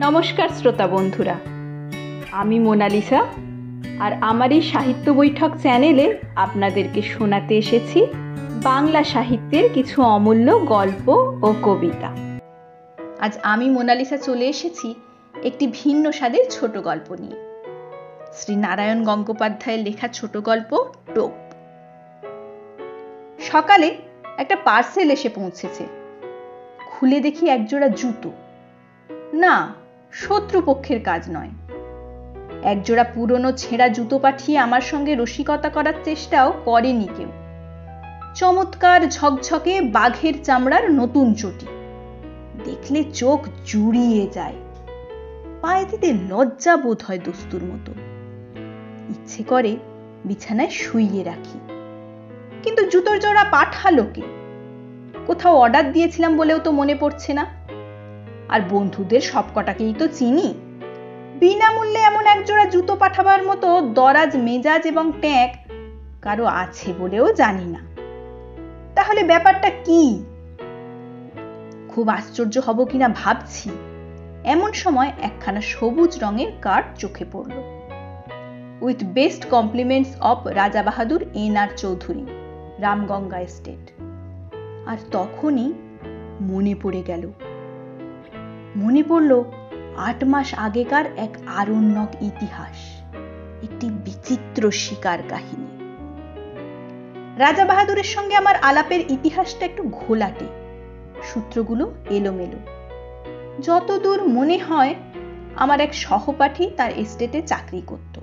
নমস্কার শ্রোতা বন্ধুরা, আমি মোনালিসা আর আমার এই সাহিত্য বৈঠক চ্যানেলে আপনাদেরকে শোনাতে এসেছি বাংলা সাহিত্যের কিছু অমূল্য গল্প ও কবিতা। আজ আমি মোনালিসা চলে এসেছি একটি ভিন্ন স্বাদের ছোট গল্প নিয়ে। শ্রী নারায়ণ গঙ্গোপাধ্যায়ের লেখা ছোট গল্প টোপ। সকালে একটা পার্সেল এসে পৌঁছেছে। খুলে দেখি একজোড়া জুতো। না, শত্রুপক্ষের কাজ নয়। একজোড়া পুরনো ছেঁড়া জুতো পাঠিয়ে আমার সঙ্গে রসিকতা করার চেষ্টাও করেনি কেউ। চমৎকার ঝকঝকে বাঘের চামড়ার নতুন চটি, দেখলে চোখ জুড়িয়ে যায়। পায়ে দিতে লজ্জা বোধ হয় দস্তুর মতো। ইচ্ছে করে বিছানায় শুইয়ে রাখি, কিন্তু জুতোর জোড়া পাঠালো কে? কোথাও অর্ডার দিয়েছিলাম বলেও তো মনে পড়ছে না। আর বন্ধুদের সবকটাকেই তো চিনি। বিনামূল্যে এমন একজোড়া জুতো পাঠাবার মতো দরাজ মেজাজ এবং ট্যাঁক কারো আছে বলেও জানি না। তাহলে ব্যাপারটা কি? খুব আশ্চর্য হব কিনা ভাবছি, এমন সময় একখানা সবুজ রঙের কার্ড চোখে পড়ল। উইথ বেস্ট কমপ্লিমেন্টস অফ রাজা বাহাদুর এন.আর. চৌধুরী, রামগঙ্গা এস্টেট। আর তখনই মনে পড়ল 8 মাস আগেকার এক আরণ্যক ইতিহাস, একটি বিচিত্র শিকার কাহিনী। রাজা বাহাদুরের সঙ্গে আমার আলাপের ইতিহাসটা একটু ঘোলাটে, সূত্রগুলো এলোমেলো। যতদূর মনে হয় আমার এক সহপাঠী তার এস্টেটে চাকরি করত।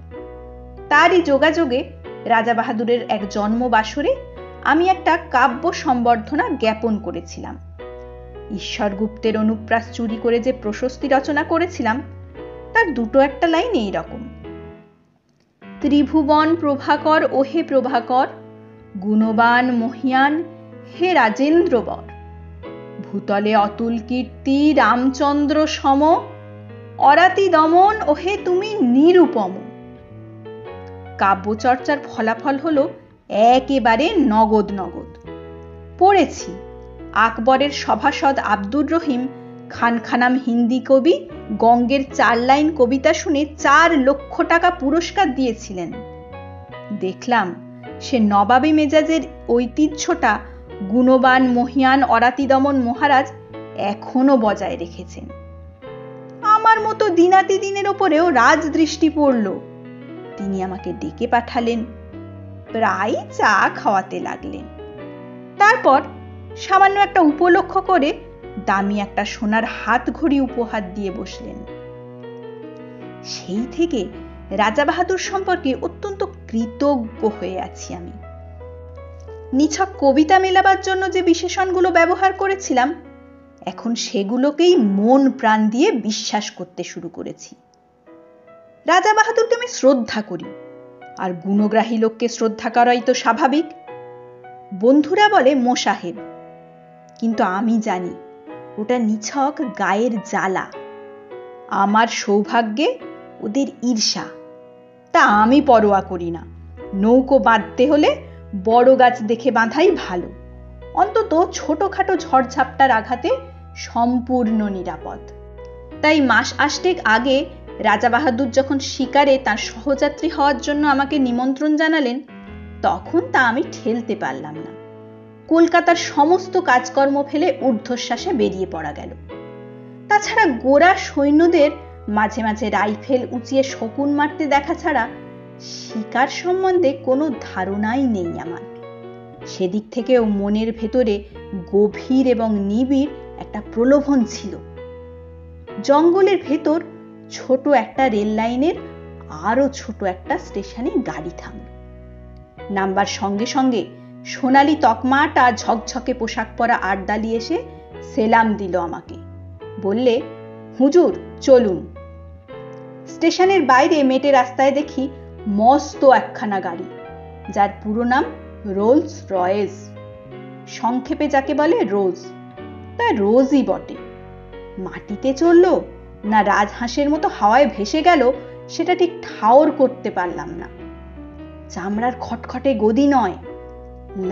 তারই যোগাযোগে রাজা বাহাদুরের এক জন্মবাসরে আমি একটা কাব্য সম্বর্ধনা জ্ঞাপন করেছিলাম। ঈশ্বর গুপ্তের অনুপ্রাস চুরি করে যে প্রশস্তি রচনা করেছিলাম, তার দুটো একটা লাইন এই রকম: ত্রিভুবন প্রভাকর ওহে প্রভাকর, গুণবান মহিয়ান হে রাজেন্দ্রবর, ভূতলে অতুল কীর্তি রামচন্দ্র সম, অরাতি দমন ওহে তুমি নিরুপম। কাব্যচর্চার ফলাফল হলো একেবারে নগদ। পড়েছি আকবরের সভাসদ আব্দুর রহিম খানখানাম হিন্দি কবি গঙ্গের 4 লাইন কবিতা শুনে 4 লক্ষ টাকা পুরস্কার দিয়েছিলেন। দেখলাম সে নবাবী মেজাজের ঐতিহ্যটা গুণবান মহিয়ান অরাতি দমন মহারাজ এখনো বজায় রেখেছেন। আমার মতো দিনাতি দিনের ওপরেও রাজদৃষ্টি পড়ল। তিনি আমাকে ডেকে পাঠালেন, প্রায় চা খাওয়াতে লাগলেন। তারপর সামান্য একটা উপলক্ষ করে দামি একটা সোনার হাত ঘড়ি উপহার দিয়ে বসলেন। সেই থেকে রাজা বাহাদুর সম্পর্কে অত্যন্ত কৃতজ্ঞ হয়ে আছি আমি। নিছক কবিতা মেলাবার জন্য যে বিশেষণগুলো ব্যবহার করেছিলাম, এখন সেগুলোকেই মন প্রাণ দিয়ে বিশ্বাস করতে শুরু করেছি। রাজা বাহাদুরকে আমি শ্রদ্ধা করি, আর গুণগ্রাহী লোককে শ্রদ্ধা করাই তো স্বাভাবিক। বন্ধুরা বলে মোসাহেব, কিন্তু আমি জানি ওটা নিছক গায়ের জ্বালা। আমার সৌভাগ্যে ওদের ঈর্ষা, তা আমি পরোয়া করি না। নৌকো বাঁধতে হলে বড় গাছ দেখে বাঁধাই ভালো, অন্তত ছোটখাটো ঝড়ঝাপটার আঘাতে সম্পূর্ণ নিরাপদ। তাই মাস 8 আগে রাজা বাহাদুর যখন শিকারে তার সহযাত্রী হওয়ার জন্য আমাকে নিমন্ত্রণ জানালেন, তখন তা আমি ঠেলতে পারলাম না। কলকাতার সমস্ত কাজকর্ম ফেলে ঊর্ধ্বশ্বাসে বেরিয়ে পড়া গেল। তাছাড়া গোরা সৈন্যদের মাঝে মাঝে রাইফেল উঁচিয়ে শকুন মারতে দেখা ছাড়া শিকার সম্বন্ধে কোনো ধারণাই নেই আমার। সেদিক থেকেও মনের ভেতরে গভীর এবং নিবিড় একটা প্রলোভন ছিল। জঙ্গলের ভেতর ছোট একটা রেল লাইনের আরো ছোট একটা স্টেশনে গাড়ি থামল। নামবার সঙ্গে সঙ্গে সোনালি তকমাটা ঝকঝকে পোশাক পরা আটদালি এসে সেলাম দিল আমাকে। বললে, হুজুর চলুন। স্টেশনের বাইরে মেটে রাস্তায় দেখি মস্ত একখানা গাড়ি, যার পুরো নাম রোলস রয়েস, সংক্ষেপে যাকে বলে রোজ। তা রোজই বটে। মাটিতে চলল না রাজহাঁসের মতো হাওয়ায় ভেসে গেল, সেটা ঠিক ঠাওর করতে পারলাম না। চামড়ার খটখটে গদি নয়,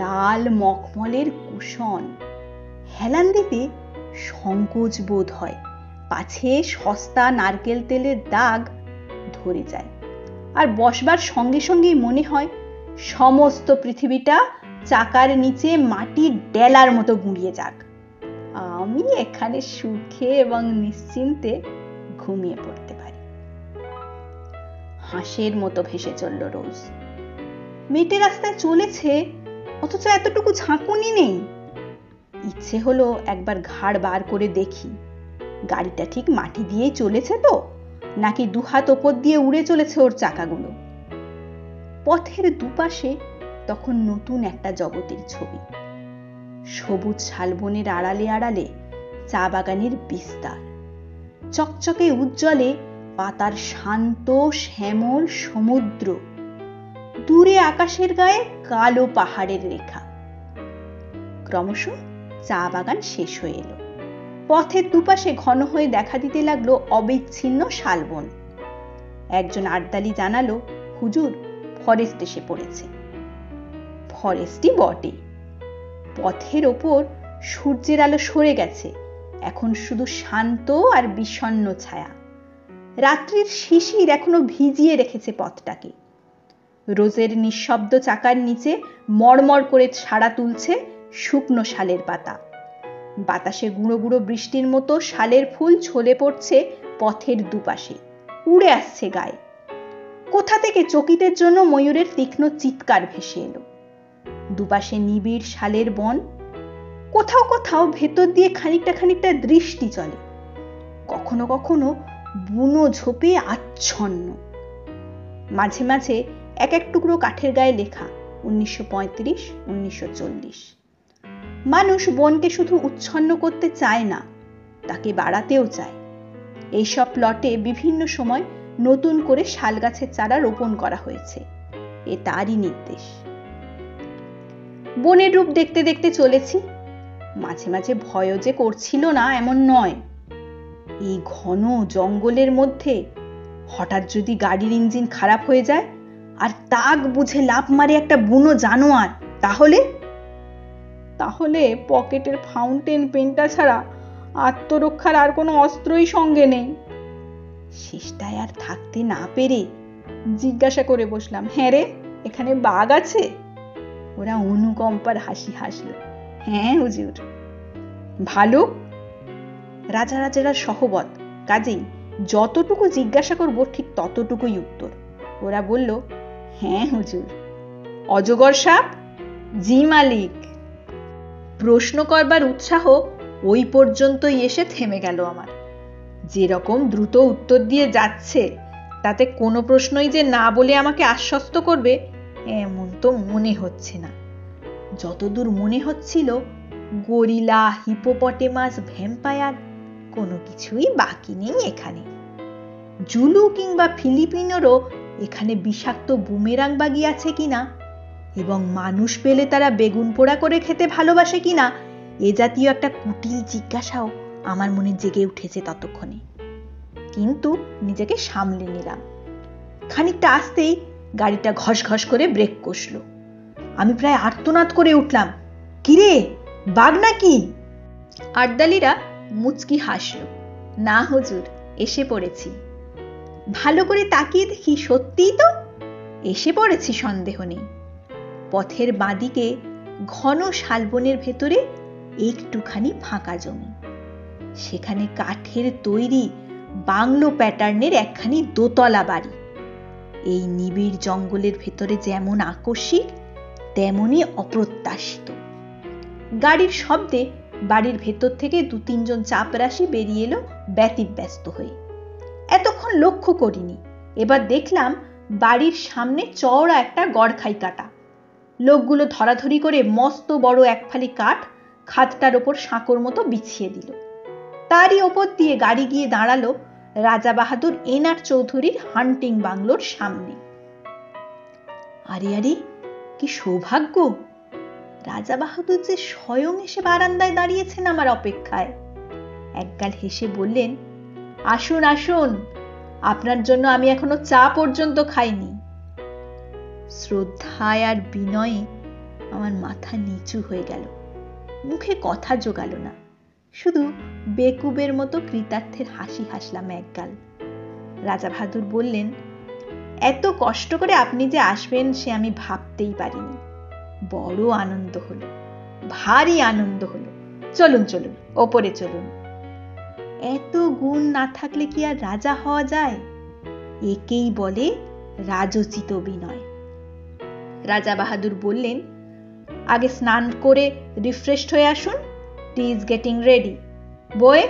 লাল মখমলের কুশন। হেলান দিতে সংকোচ বোধ হয়, পাছে সস্তা নারকেল তেলের দাগ ধরে যায়, আর বসবার সঙ্গে সঙ্গেই মনে হয় সমস্ত পৃথিবীটা চাকার নিচে মাটির ডেলার মতো গুঁড়িয়ে যাক, আমি এখানে সুখে এবং নিশ্চিন্তে ঘুমিয়ে পড়তে পারি। হাঁসের মতো ভেসে চলল রোজ। মেটে রাস্তায় চলেছে, অথচ এতটুকু ঝাঁকুনি নেই। ইচ্ছে হলো একবার ঘাড় বার করে দেখি গাড়িটা ঠিক মাটি দিয়েই চলেছে তো, নাকি দুহাত ওপর দিয়ে উড়ে চলেছে ওর চাকাগুলো। পথের দুপাশে তখন নতুন একটা জগতের ছবি। সবুজ শালবনের আড়ালে আড়ালে চা বাগানের বিস্তার, চকচকে উজ্জ্বলে পাতার শান্ত শ্যামল সমুদ্র, দূরে আকাশের গায়ে কালো পাহাড়ের রেখা। ক্রমশ চা বাগান শেষ হয়ে এলো। পথের দুপাশে ঘন হয়ে দেখা দিতে লাগলো অবিচ্ছিন্ন শালবন। একজন আর্দালি জানালো, হুজুর, ফরেস্ট এসে পড়েছে। ফরেস্টই বটে। পথের ওপর সূর্যের আলো সরে গেছে, এখন শুধু শান্ত আর বিষণ্ণ ছায়া। রাত্রির শিশির এখনো ভিজিয়ে রেখেছে পথটাকে। রোজের নিঃশব্দ চাকার নিচে মড়মড় করে সাড়া তুলছে শুকনো শালের পাতা। বাতাসে গুঁড়ো গুঁড়ো বৃষ্টির মতো শালের ফুল ছলে পড়ছে পথের দুপাশে, উড়ে আসছে গায়ে। কোথা থেকে চকিতের জন্য ময়ূরের তীক্ষ্ণ চিৎকার ভেসে এলো। দুপাশে নিবিড় শালের বন, কোথাও কোথাও ভেতর দিয়ে খানিকটা খানিকটা দৃষ্টি চলে, কখনো কখনো বুনো ঝোপে আচ্ছন্ন। মাঝে মাঝে এক এক টুকরো কাঠের গায়ে লেখা 1935, 1940। মানুষ বনকে শুধু উচ্ছন্ন করতে চায় না, তাকে বাড়াতেও চায়। এইসব প্লটে বিভিন্ন সময় নতুন করে শাল গাছের চারা রোপণ করা হয়েছে, এ তারই নির্দেশ। বনের রূপ দেখতে দেখতে চলেছি। মাঝে মাঝে ভয়ও যে করছিল না এমন নয়। এই ঘন জঙ্গলের মধ্যে হঠাৎ যদি গাড়ির ইঞ্জিন খারাপ হয়ে যায় আর তাক বুঝে লাফ মারে একটা বুনো জানোয়ার, তাহলে পকেটের ফাউন্টেন পেনটা ছাড়া আত্মরক্ষার আর কোনো অস্ত্রই সঙ্গে নেই। শেষটায় আর থাকতে না পেরে জিজ্ঞাসা করে বসলাম, হ্যাঁ রে, এখানে বাঘ আছে? ওরা অনুকম্পার হাসি হাসলো, হ্যাঁ হুজুর। ভালুক? রাজারাজেরা সহবত, কাজেই যতটুকু জিজ্ঞাসা করবো ঠিক ততটুকুই উত্তর। ওরা বলল, হ্যাঁ হুজুর। অজগর সাপ? জি মালিক। প্রশ্ন করবার উৎসাহ ওই পর্যন্তই এসে থেমে গেল আমার। যেরকম দ্রুত উত্তর দিয়ে যাচ্ছে, তাতে কোনো প্রশ্নই যে না বলে আমাকে আশ্বস্ত করবে এমন তো মনে হচ্ছে না। যতদূর মনে হচ্ছিল, গরিলা, হিপোপটেমাস, ভ্যাম্পায়ার কোনো কিছুই বাকি নেই এখানে। জুলু কিংবা ফিলিপিনোরও এখানে বিষাক্ত বুমেরাং বাগি আছে কিনা, এবং মানুষ পেলে তারা বেগুন পোড়া করে খেতে ভালোবাসে কিনা, এ জাতীয় একটা কুটিল জিজ্ঞাসাও আমার মনে জেগে উঠেছে ততক্ষণে। কিন্তু নিজেকে সামলে নিলাম। খানিকটা আসতেই গাড়িটা ঘস ঘস করে ব্রেক কষলো। আমি প্রায় আর্তনাদ করে উঠলাম, কিরে, বাঘ নাকি? আর্দালিরা মুচকি হাসল, না হুজুর, এসে পড়েছি। ভালো করে তাকিয়ে দেখি, সত্যিই তো এসে পড়েছি, সন্দেহ নেই। পথের বাঁদিকে ঘন শালবনের ভেতরে একটুখানি ফাঁকা জমি, সেখানে কাঠের তৈরি বাংলো প্যাটার্নের একখানি দোতলা বাড়ি। এই নিবিড় জঙ্গলের ভেতরে যেমন আকস্মিক, তেমনি অপ্রত্যাশিত। গাড়ির শব্দে বাড়ির ভেতর থেকে 2-3 জন চাপরাশি বেরিয়ে এলো ব্যতিব্যস্ত হয়ে। এতক্ষণ লক্ষ্য করিনি, এবার দেখলাম বাড়ির সামনে চওড়া একটা গড়খাই কাটা। লোকগুলো ধরাধরি করে মস্ত বড় এক ফালি কাঠ খাতটার ওপর সাঁকোর মতো বিছিয়ে দিল। তারই ওপর দিয়ে গাড়ি গিয়ে দাঁড়ালো রাজা বাহাদুর এনার চৌধুরীর হান্টিং বাংলোর সামনে। আরে আরে, কি সৌভাগ্য! রাজা বাহাদুর যে স্বয়ং এসে বারান্দায় দাঁড়িয়েছেন আমার অপেক্ষায়। একগাল হেসে বললেন, আসুন আসুন, আপনার জন্য আমি এখনো চা পর্যন্ত খাইনি। শ্রদ্ধায় আর বিনয়ে আমার মাথা নিচু হয়ে গেল, মুখে কথা জোগালো না। শুধু বেকুবের মতো কৃতার্থের হাসি হাসলাম একগাল। রাজা বাহাদুর বললেন, এত কষ্ট করে আপনি যে আসবেন সে আমি ভাবতেই পারিনি। বড় আনন্দ হলো, ভারী আনন্দ হলো। চলুন চলুন, ওপরে চলুন। এত গুণ না থাকলে কি আর রাজা হওয়া যায়? একেই বলে রাজোচিত বিনয়। রাজা বাহাদুর বললেন, আগে স্নান করে রিফ্রেশড হয়ে আসুন। টি ইজ গেটিং রেডি। বয়ে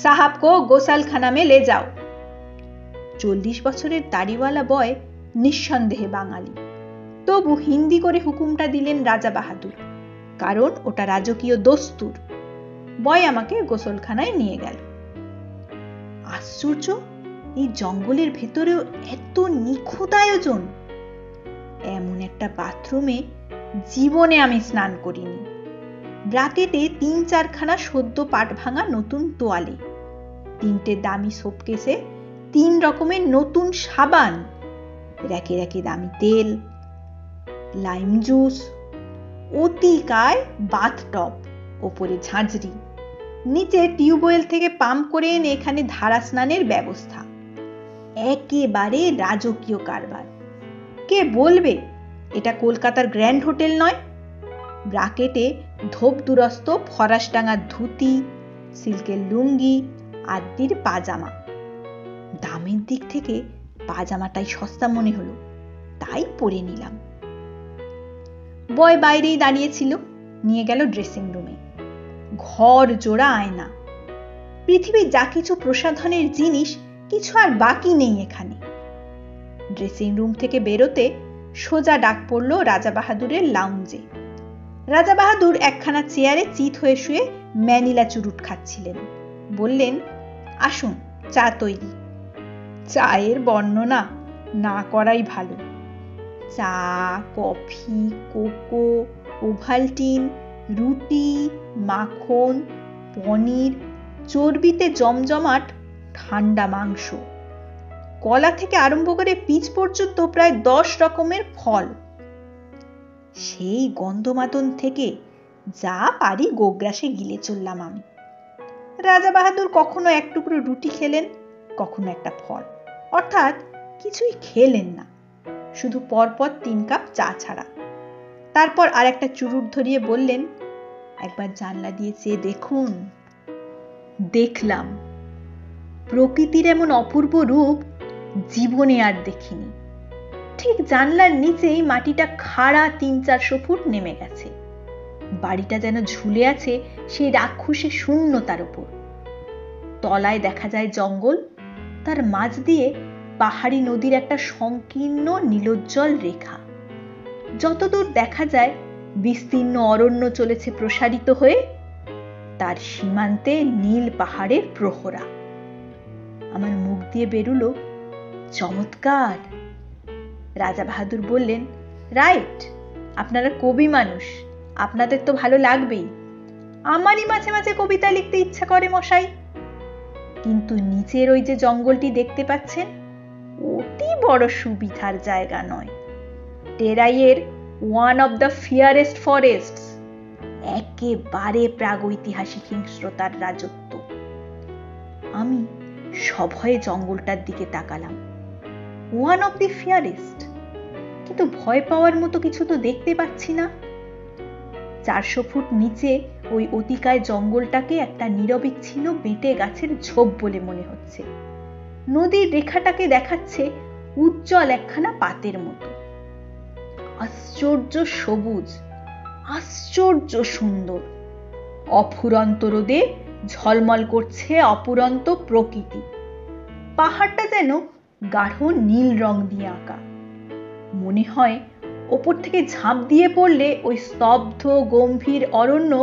সাহাব কো গোসালখানা মে লে যাও। 40 বছরের দাড়িওয়ালা বয় নিঃসন্দেহে বাঙালি, তবু হিন্দি করে হুকুমটা দিলেন রাজা বাহাদুর, কারণ ওটা রাজকীয় দস্তুর। বয় আমাকে গোসলখানায় নিয়ে গেল। আশ্চর্য, এই জঙ্গলের ভেতরেও এত নিখুঁত আয়োজন। এমন একটা বাথরুমে জীবনে আমি স্নান করিনি। ব্রাকেটে 3-4 খানা সদ্য পাট ভাঙা নতুন তোয়ালে, 3টে দামি সোপকেসে 3 রকমের নতুন সাবান, র্যাকে র্যাকে দামি তেল, লাইম জুস, অতিকায় বাথটব, ওপরে ঝাঁঝরি, নিচে টিউবওয়েল থেকে পাম্প করে এনে এখানে ধারা স্নানের ব্যবস্থা। একেবারে রাজকীয় কারবার। কে বলবে এটা কলকাতার গ্র্যান্ড হোটেল নয়? ব্রাকেটে ধোপ দুরস্ত ফরাসডাঙ্গার ধুতি, সিল্কের লুঙ্গি, আদির পাজামা। দামের দিক থেকে পাজামাটাই সস্তা মনে হলো, তাই পরে নিলাম। বয় বাইরেই দাঁড়িয়েছিল, নিয়ে গেল ড্রেসিং রুমে। ঘর জোড়া আয়না। পৃথিবীর যা কিছু প্রসাধনের জিনিস কিছু আর বাকি নেই এখানে। ড্রেসিং রুম থেকে বেরোতে সোজা ডাক পড়ল রাজা বাহাদুরের লাউঞ্জে। রাজা বাহাদুর একখানা চেয়ারে চিত হয়ে শুয়ে ম্যানিলা চুরুট খাচ্ছিলেন। বললেন, আসুন, চা তৈরি। চায়ের বর্ণনা না করাই ভালো। চা, কফি, কোকো, ওভালটিন, রুটি, মাখন, পনির, চর্বিতে জমজমাট ঠান্ডা মাংস, কলা থেকে আরম্ভ করে পিচ পর্যন্ত প্রায় 10 রকমের ফল। সেই গন্ধমাদন থেকে যা পারি গোগ্রাসে গিলে চললাম আমি। রাজা বাহাদুর কখনো এক টুকরো রুটি খেলেন, কখনো একটা ফল, অর্থাৎ কিছুই খেলেন না, শুধু পরপর 3 কাপ চা ছাড়া। তারপর আর একটা চুরুট ধরিয়ে বললেন, একবার জানলা দিয়ে চেয়ে দেখুন। দেখলাম। প্রকৃতির এমন অপূর্ব রূপ জীবনে আর দেখিনি। ঠিক জানলার নিচেই মাটিটা খাড়া 300-400 ফুট নেমে গেছে। বাড়িটা যেন ঝুলে আছে সেই রাক্ষসী শূন্যতার উপর। তলায় দেখা যায় জঙ্গল, তার মাঝ দিয়ে পাহাড়ি নদীর একটা সংকীর্ণ নীলোজ্জ্বল রেখা। যতদূর দেখা যায় বিস্তীর্ণ অরণ্য চলেছে প্রসারিত হয়ে, তার সীমান্তে নীল পাহাড়ের প্রহরা। আমার মুখ দিয়ে বেরুলো, চমৎকার। রাজা বাহাদুর বললেন, রাইট, আপনারা কবি মানুষ, আপনাদের তো ভালো লাগবেই। আমারই মাঝে মাঝে কবিতা লিখতে ইচ্ছা করে মশাই। কিন্তু নিচের ওই যে জঙ্গলটি দেখতে পাচ্ছেন, ওটি বড় সুবিধার জায়গা নয়। টেরাইয়ের ওয়ান অফ দ্য ফিয়ারেস্ট ফরেস্টস, একেবারে প্রাগৈতিহাসিক হিংস্রতার রাজত্ব। আমি সভয়ে জঙ্গলটার দিকে তাকালাম। ওয়ান অফ দি ফিয়ারেস্ট, কিন্তু ভয় পাওয়ার মতো কিছু তো দেখতে পাচ্ছি না। 400 ফুট নিচে ওই অতিকায় জঙ্গলটাকে একটা নিরবিচ্ছিন্ন বেঁটে গাছের ঝোপ বলে মনে হচ্ছে। নদীর রেখাটাকে দেখাচ্ছে উজ্জ্বল একখানা পাতের মতো। আশ্চর্য সবুজ, আশ্চর্য সুন্দর। অফুরন্ত রোদে ঝলমল করছে অপুরন্ত প্রকৃতি। পাহাড়টা যেন গাঢ় নীল রং দিয়ে আঁকা। মনে হয় ওপর থেকে ঝাঁপ দিয়ে পড়লে ওই স্তব্ধ গম্ভীর অরণ্য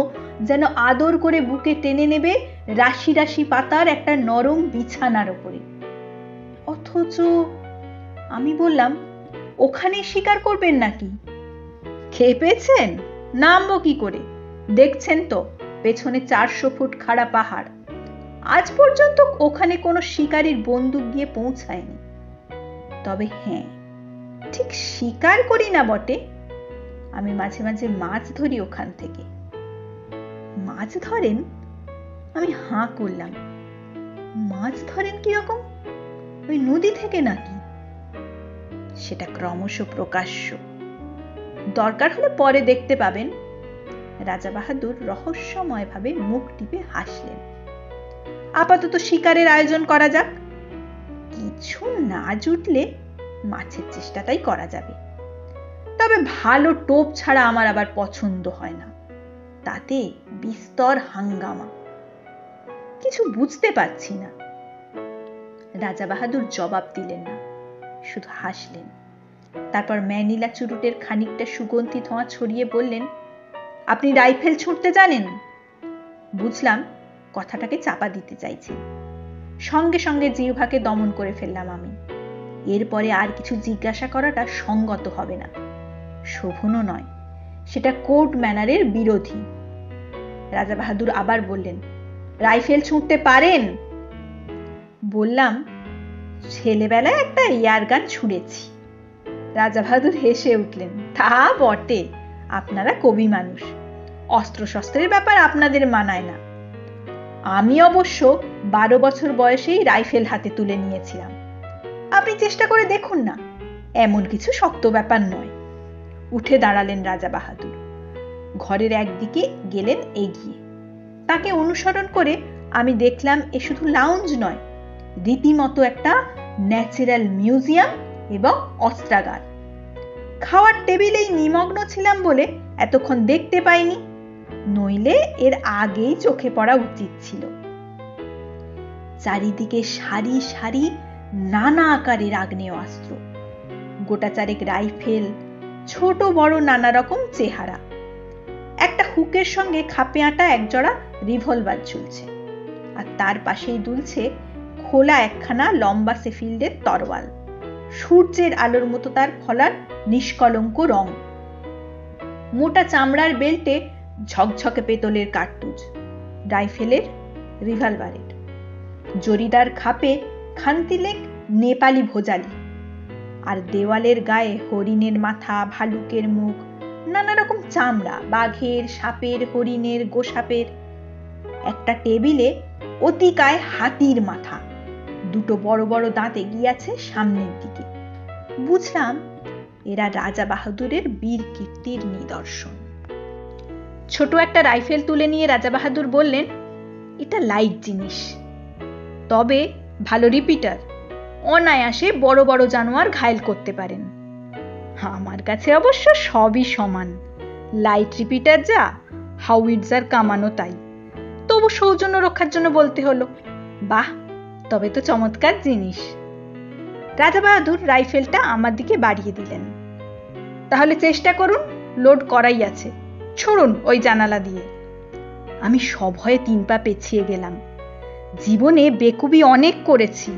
যেন আদর করে বুকে টেনে নেবে রাশি রাশি পাতার একটা নরম বিছানার ওপরে। অথচ আমি বললাম, ওখানে শিকার করবেন নাকি? খেপেছেন? নামবো কি করে? দেখছেন তো পেছনে 400 ফুট খাড়া পাহাড়। আজ পর্যন্ত ওখানে কোনো শিকারীর বন্দুক গিয়ে পৌঁছায়নি। তবে হ্যাঁ, ঠিক শিকার করি না বটে, আমি মাঝে মাঝে মাছ ধরি ওখান থেকে। মাছ ধরেন? আমি হাঁ করলাম। মাছ ধরেন কিরকম? ওই নদী থেকে নাকি? সেটা ক্রমশ প্রকাশ্য, দরকার হলে পরে দেখতে পাবেন। রাজাবাহাদুর রহস্যময় ভাবে মুখ টিপে হাসলেন। আপাতত শিকারের আয়োজন করা যাক। কিছু না জুটলে মাছের চেষ্টাটাই করা যাবে। তবে ভালো টোপ ছাড়া আমার আবার পছন্দ হয় না, তাতে বিস্তর হাঙ্গামা। কিছু বুঝতে পারছি না। রাজাবাহাদুর জবাব দিলেন না, শুধু হাসলেন। তারপর ম্যানিলা চুরুটের খানিকটা সুগন্ধি ধোঁয়া ছড়িয়ে বললেন, আপনি রাইফেল ছুঁড়তে জানেন? বুঝলাম কথাটাকে চাপা দিতে চাইছেন। সঙ্গে সঙ্গে জিহ্বাকে দমন করে ফেললাম আমি। এরপরে আর কিছু জিজ্ঞাসা করাটা সঙ্গত হবে না, শোভনও নয়, সেটা কোর্ট ম্যানারের বিরোধী। রাজাবাহাদুর আবার বললেন, রাইফেল ছুঁড়তে পারেন? বললাম, ছেলেবেলায় একটা এয়ারগান ছুঁড়েছি। রাজাবাহাদুর হেসে উঠলেন, তা বটে, আপনারা কবি মানুষ, অস্ত্রশস্ত্রের ব্যাপার আপনাদের মানায় না। আমি অবশ্য 12 বছর বয়সেই রাইফেল হাতে তুলে নিয়েছিলাম। আপনি চেষ্টা করে দেখুন না, এমন কিছু শক্ত ব্যাপার নয়। উঠে দাঁড়ালেন রাজাবাহাদুর, ঘরের একদিকে গেলেন এগিয়ে। তাকে অনুসরণ করে আমি দেখলাম এ শুধু লাউঞ্জ নয়, রীতিমতো একটা ন্যাচারাল মিউজিয়াম এবং অস্ত্রাগার। খাওয়ার টেবিলেই নিমগ্ন ছিলাম বলে এতক্ষণ দেখতে পাইনি, নইলে এর আগেই চোখে পড়া উচিত ছিল। চারিদিকে সারি সারি নানা আকারের আগ্নেয়াস্ত্র, গোটা চারেক রাইফেল, ছোট বড় নানা রকম চেহারা। একটা হুকের সঙ্গে খাপে আটা একজোড়া রিভলভার ঝুলছে, আর তার পাশেই দুলছে খোলা একখানা লম্বা সেফিল্ডের তরোয়াল। সূর্যের আলোর মতো তার ফলার নিষ্কলঙ্ক রং। মোটা চামড়ার বেল্টে ঝকঝকে পেতলের কার্তুজ, রাইফেলের, রিভলভারের। জরিদার খাপে খান্তিলেক নেপালি ভোজালি, আর দেওয়ালের গায়ে হরিণের মাথা, ভালুকের মুখ, নানা রকম চামড়া, বাঘের, সাপের, হরিণের, গোসাপের। একটা টেবিলে অতিকায় হাতির মাথা, দুটো বড় বড় দাঁত এগিয়ে আছে সামনের দিকে। বুঝলাম এরা রাজাবাহাদুরের বীর কীর্তির নিদর্শন। ছোট একটা রাইফেল তুলে নিয়ে রাজাবাহাদুর বললেন, এটা লাইট জিনিস, তবে ভালো রিপিটার, অনায়াসে বড় বড় জানোয়ার ঘায়েল করতে পারেন। আমার কাছে অবশ্য সবই সমান, লাইট রিপিটার যা, হাউইটজার কামানো তাই। তবু সৌজন্য রক্ষার জন্য বলতে হলো। বাহ, তবে তো চমৎকার জিনিস। রাজাবাহাদুর রাইফেলটা আমার দিকে বাড়িয়ে দিলেন। তাহলে চেষ্টা করুন, লোড করাই আছে, ছড়ুন ওই জানালা দিয়ে। আমি সভয়ে 3 পা পেছিয়ে গেলাম। জীবনে বেকুবি অনেক করেছি,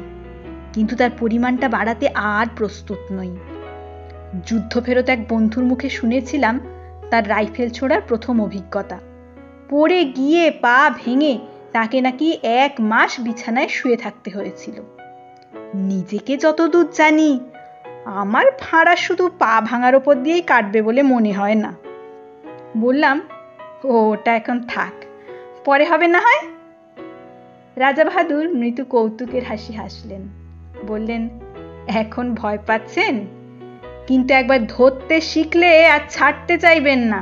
কিন্তু তার পরিমাণটা বাড়াতে আর প্রস্তুত নই। যুদ্ধ ফেরত এক বন্ধুর মুখে শুনেছিলাম তার রাইফেল ছোড়ার প্রথম অভিজ্ঞতা। পড়ে গিয়ে পা ভেঙে তাকে নাকি 1 মাস বিছানায় শুয়ে থাকতে হয়েছিল। নিজেকে যতদূর জানি, আমার ফাঁড়া শুধু পা ভাঙার ওপর দিয়েই কাটবে বলে মনে হয় না। বললাম, ওটা এখন থাক, পরে হবে না হয়। রাজাবাহাদুর মৃদু কৌতুকের হাসি হাসলেন, বললেন, এখন ভয় পাচ্ছেন, কিন্তু একবার ধরতে শিখলে আর ছাড়তে চাইবেন না।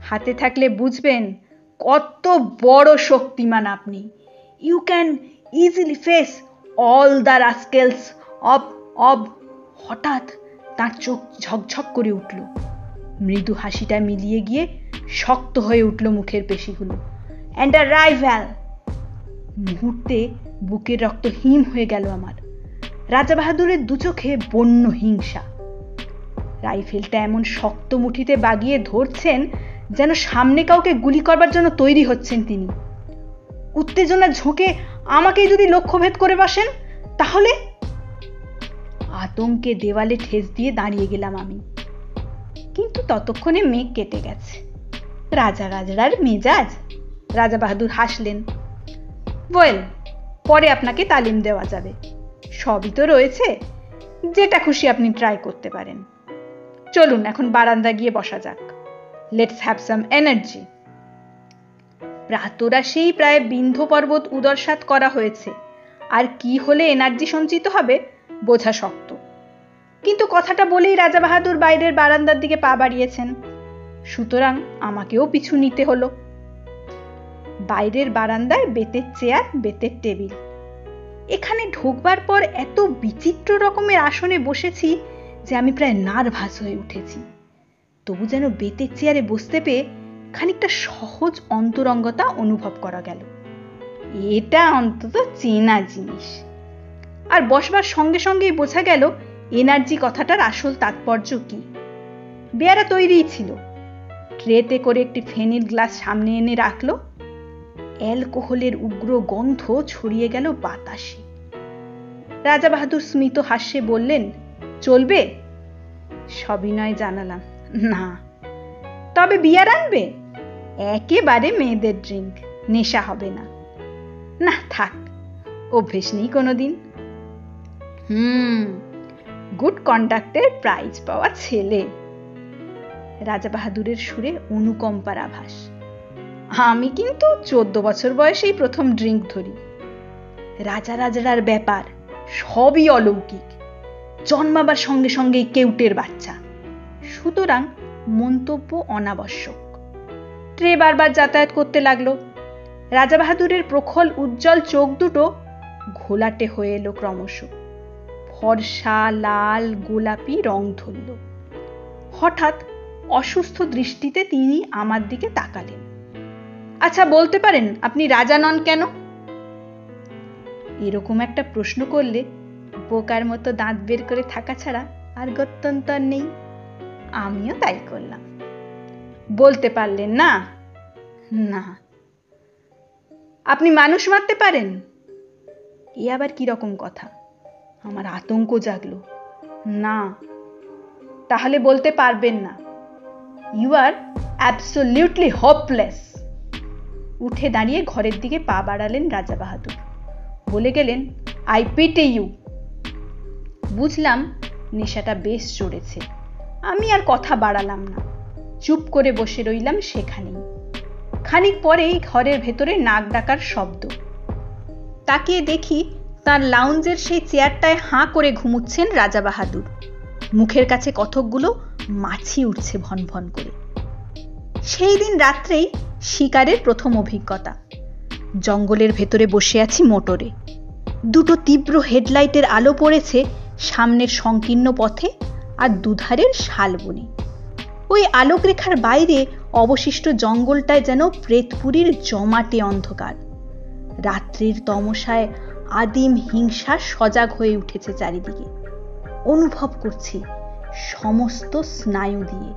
হাতে থাকলে বুঝবেন কত বড় শক্তিমান আপনি। You can easily face all the rascals of. হঠাৎ তার চোখ ঝকঝক করে উঠল, মৃদু হাসিটা মিলিয়ে গিয়ে শক্ত হয়ে উঠল মুখের পেশিগুলো। And a rifle! মুহূর্তে বুকের রক্ত হিম হয়ে গেল আমার। রাজাবাহাদুরের 2 চোখে বন্য হিংসা। রাইফেলটা এমন শক্ত মুঠিতে বাগিয়ে ধরছেন যেন সামনে কাউকে গুলি করবার জন্য তৈরি হচ্ছেন তিনি। উত্তেজনা ঝোঁকে আমাকেই যদি লক্ষ্যভেদ করে বসেন তাহলে? আতঙ্কে দেওয়ালে ঠেস দিয়ে দাঁড়িয়ে গেলাম আমি। কিন্তু ততক্ষণে মেঘ কেটে গেছে। রাজার মেজাজ। রাজাবাহাদুর হাসলেন, ওয়েল, পরে আপনাকে তালিম দেওয়া যাবে, সবই তো রয়েছে, যেটা খুশি আপনি ট্রাই করতে পারেন। চলুন এখন বারান্দা গিয়ে বসা যাক। Let's have some energy. প্রাতরাশেই প্রায় বিন্ধ্য পর্বত উদরসাৎ করা হয়েছে, আর কি হলে এনার্জি সঞ্চিত হবে বোঝা শক্ত। কিন্তু কথাটা বলেই রাজা বাহাদুর বাইরের বারান্দার দিকে পা বাড়িয়েছেন, সুতরাং আমাকেও পিছু নিতে হলো। বাইরের বারান্দায় বেতের চেয়ার, বেতের টেবিল। এখানে ঢুকবার পর এত বিচিত্র রকমের আসনে বসেছি যে আমি প্রায় নার্ভাস হয়ে উঠেছি। তবু যেন বেতের চেয়ারে বসতে পেয়ে খানিকটা সহজ অন্তরঙ্গতা অনুভব করা গেল। এটা অন্তত চেনা জিনিস। আর বসবার সঙ্গে সঙ্গেই বোঝা গেল এনার্জি কথাটার আসল তাৎপর্য কি। বেয়ারা তৈরিই ছিল। ট্রেতে করে একটি ফেনিল গ্লাস সামনে এনে রাখলো। অ্যালকোহলের উগ্র গন্ধ ছড়িয়ে গেল বাতাসে। রাজা বাহাদুর স্মিত হাস্যে বললেন, চলবে? সবিনয় জানালাম, না। তবে বিয়ার আনবে? একেবারে মেয়েদের ড্রিঙ্ক, নেশা হবে না। না থাক, অভ্যেস নেই কোনোদিন। গুড কন্ডাক্টের প্রাইজ পাওয়া ছেলে। রাজা বাহাদুরের সুরে অনুকম্পার আভাস। আমি কিন্তু 14 বছর বয়সেই প্রথম ড্রিঙ্ক ধরি। রাজা রাজার ব্যাপার সবই অলৌকিক, জন্মাবার সঙ্গে সঙ্গেই কেউটের বাচ্চা, সুতরাং মন্তব্য অনাবশ্যক। ট্রে বারবার যাতায়াত করতে লাগলো। রাজা বাহাদুরের প্রখর উজ্জ্বল চোখ দুটো ঘোলাটে হয়ে এলো ক্রমশ। ফর্সা, লাল, গোলাপি রং ধরল। হঠাৎ অসুস্থ দৃষ্টিতে তিনি আমার দিকে তাকালেন। আচ্ছা, বলতে পারেন আপনি রাজা নন কেন? এরকম একটা প্রশ্ন করলে বোকার মতো দাঁত বের করে থাকা ছাড়া আর গত্যন্তর নেই। আমিও তাই করলাম। বলতে পারলেন না? না। আপনি মানুষ মারতে পারেন? এ আবার কি রকম কথা? আমার আতঙ্ক জাগলো। না। তাহলে বলতে পারবেন না? You are absolutely hopeless. উঠে দাঁড়িয়ে ঘরের দিকে পা বাড়ালেন রাজা বাহাদুর। বলে গেলেন, আই পিটি ইউ। বুঝলাম নেশাটা বেশ চড়েছে। আমি আর কথা বাড়ালাম না, চুপ করে বসে রইলাম সেখানেই। খানিক পরেই ঘরের ভেতরে নাক ডাকার শব্দ। তাকিয়ে দেখি তার লাউঞ্জের সেই চেয়ারটায় হাঁ করে ঘুমুচ্ছেন রাজা বাহাদুর। মুখের কাছে কতকগুলো মাছি উঠছে ভন ভন করে। সেই দিন রাত্রেই শিকারের প্রথম অভিজ্ঞতা। জঙ্গলের ভেতরে বসে আছি মোটরে। দুটো তীব্র হেডলাইটের আলো পড়েছে সামনের সংকীর্ণ পথে আর দুধারের শালবনে। ওই আলোক রেখার বাইরে অবশিষ্ট জঙ্গলটায় যেন প্রেতপুরীর জমাটে অন্ধকার। রাত্রির তমসায় আদিম হিংসা সজাগ হয়ে উঠেছে চারিদিকে। অনুভব করছি সমস্ত স্নায়ু দিয়ে।